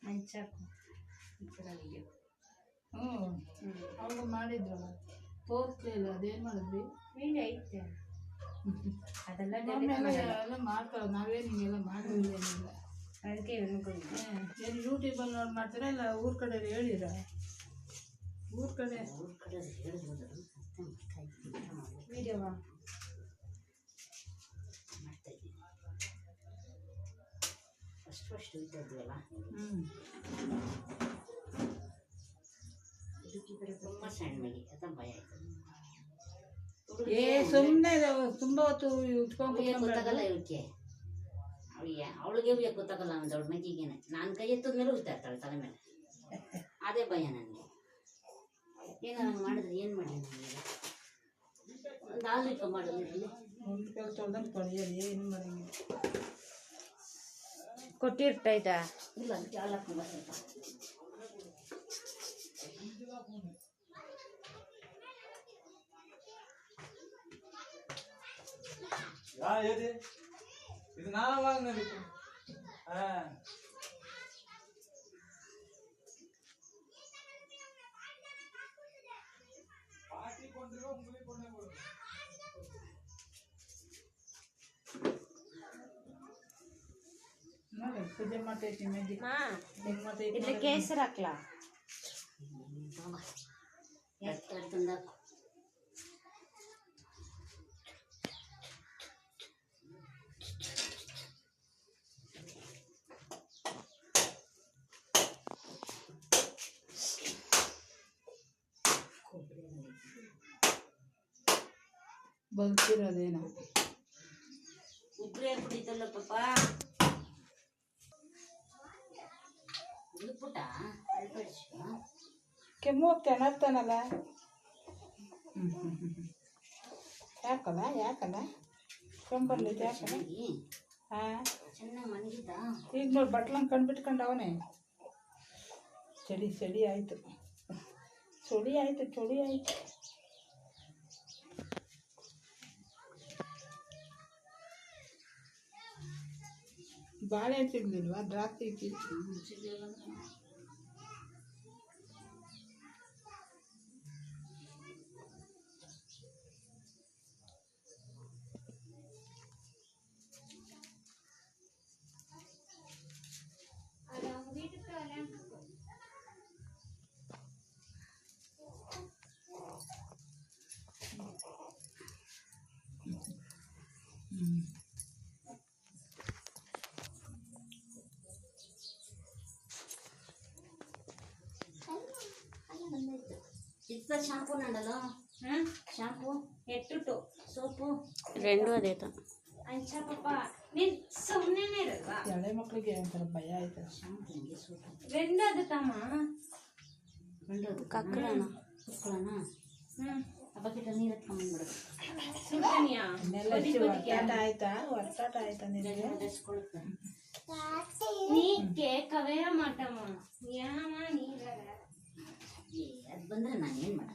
ಮಂಚಾಕು ಈ ಥರ ವಿಡಿಯೋ ಅವಾಗ ಮಾಡಿದ್ರಲ್ಲ ತೋರಿಸ್ಲಿಲ್ಲ ಅದೇನು ಮಾಡಿದ್ವಿ ವಿಡಿಯೋ ಐತೆ ಅದೆಲ್ಲ ಎಲ್ಲ ಮಾಡ್ಕೊಳ್ಳೋದು ನಾವೇನು ಹಿಂಗೆಲ್ಲ ಮಾಡೋದೇನಿಲ್ಲ ಅದಕ್ಕೆ ಏನು ಯೂಟ್ಯೂಬಲ್ಲಿ ನೋಡಿ ಮಾಡ್ತೀರಾ ಇಲ್ಲ ಊರ ಕಡೆ ಹೇಳಿರ ಊರ ಕಡೆ ಹೇಳಿದ್ರು ವಿಡಿಯೋವಾ ಫಸ್ಟ್ ಇದ್ದಲ್ಲ ತುಂಬ ಸಣ್ಣಗೆ ಅದ ಭಯ ಆಯ್ತು ಸುಮ್ಮನೆ ತುಂಬ ಹೊತ್ತು ಗೊತ್ತಾಗಲ್ಲ ಇವಕ್ಕೆ ಅವಳಿಗೆ ಗೊತ್ತಾಗಲ್ಲ ನನ್ನ ದೊಡ್ಡ ಮಗಿಗೇನೆ ನಾನು ಕೈ ಎತ್ತದ ಮೇಲೆ ಉಯ್ತಾ ಇರ್ತಾಳೆ ತಲೆ ಮೇಲೆ ಅದೇ ಭಯ ನನಗೆ ಏನೋ ನಂಗೆ ಮಾಡಿದ್ರೆ ಏನು ಮಾಡಿ ನನಗೆ ಒಂದು ಆಲ್ರಿಕ ಮಾಡೋದಿರಲಿ ಒಂದು ಕೆಲಸ ಪಡೆಯೋದು ಏನು ಮಾಡೋಂಗಿಲ್ಲ ಕೊಟ್ಟಿರ್ತಾಯ್ತಾ ಇಲ್ಲ ಜಾಲ ಹಾಕೊಂಡು ಸ್ವಲ್ಪ இது நான் வாங்கினது பாட்டி கொண்டு உங்களுக்கு கொண்டு கொடுங்க ನೋಡಿ ಪೂಜೆ ಮಾಡ್ತೈತಿ ಮೆಜ್ಜಿ ಇಡ್ಲಿ ಕೇಸರಿ ಹಾಕ್ಲಾ ಎಷ್ಟು ತಂದಾಕು ಬಲ್ತಿರೋದೇನೋ ಉಬ್ರೇ ಕುಡಿತಲ್ಲ ಪಾಪ ಪುಟ್ಟ ಕೆಮ್ಮು ತೆಣರ್ತಾನಲ್ಲ ಯಾಕಲ್ಲ ಯಾಕಲ್ಲ ಕೆಂಬರ್ಲಿದ್ದು ಯಾಕಲ್ಲ ಹಾಂ ಚೆನ್ನಾಗಿ ಮನಗಿದ್ದ ಈಗ ನೋಡಿ ಬಟ್ಲಂಗೆ ಕಂಡುಬಿಟ್ಕೊಂಡು ಅವನೇ ಚಳಿ ಆಯಿತು ಚಳಿ ಆಯಿತು ಬಾಳೆ ಸಿಗ್ಲಿಲ್ವಾ ದ್ರಾಕ್ಷಿ ಸಿಗ್ಲಿಲ್ಲ ఇట్లా షాంపూ నండలో షాంపూ ఎట్టుಟ್ಟು ಸೋಪು రెండు ಅದೇ ಅಂಚ ಪಾಪ ನೀನು ಸುಮ್ಮನೆ ಇರಲ್ವಾ ಎಳೆ ಮಕ್ಕಳಿಗೆ ಒಂಥರ ಭಯ ಆಯ್ತು ಶಾಂಪೂಗೆ ಸೋಪು రెండు ಅದು ತಮ್ಮ రెండు ಅದು ಕಕ್ಕಳನ ಆ ಬಕೆಟ್ ನೀರು ಎತ್ಕೊಂಡ್ಬಿಡು ಸುಮ್ಮನೆಯಾ ಒತ್ತಾಟ ಆಯ್ತಾ ನಿನಗೆ ನೀ ಕೇಕವೇ ಮಾಟಮ್ಮ ಯಾಮ ನೀರ ಅದು ಬಂದರೆ ನಾನು ಏನು ಮಾಡೋದು